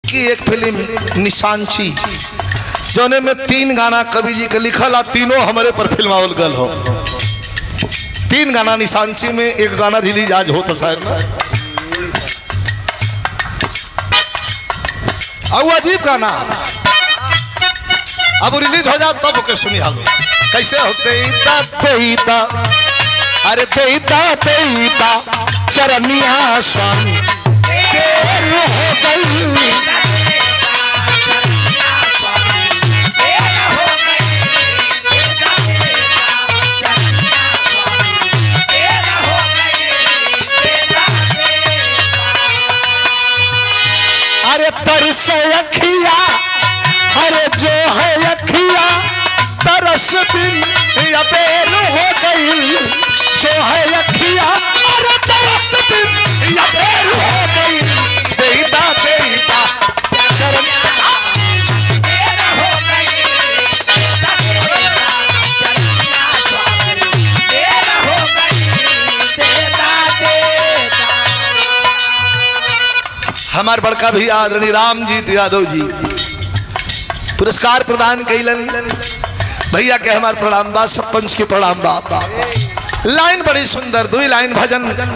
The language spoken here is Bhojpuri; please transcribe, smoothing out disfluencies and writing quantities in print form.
की एक फिल्म निशांची जोने में 3 गाना कवि जी के लिखल आ, तीनों हमारे पर फिल्मावल गल हो। 3 गाना निशांची में, एक गाना रिलीज आज होता शायद ना। अब अजीब गाना, अब रिलीज हो जाए तब ओके सुनी हालो कैसे होते तेईता, अरे तेईता तेईता चरनिया स्वामी हो गई। अरे तरस अखिया, अरे जो है अखिया तरस दिन अबेर हो गई, जो है अखिया अरे तरस दिन अबेर हो गई। देता देता चरण हमारे बड़का भैया आदरणीय रामजीत यादव जी पुरस्कार प्रदान कैलन। भैया के हमारे प्रणाम बा, सब पंच के प्रणाम बा। लाइन बड़ी सुंदर, 2 लाइन भजन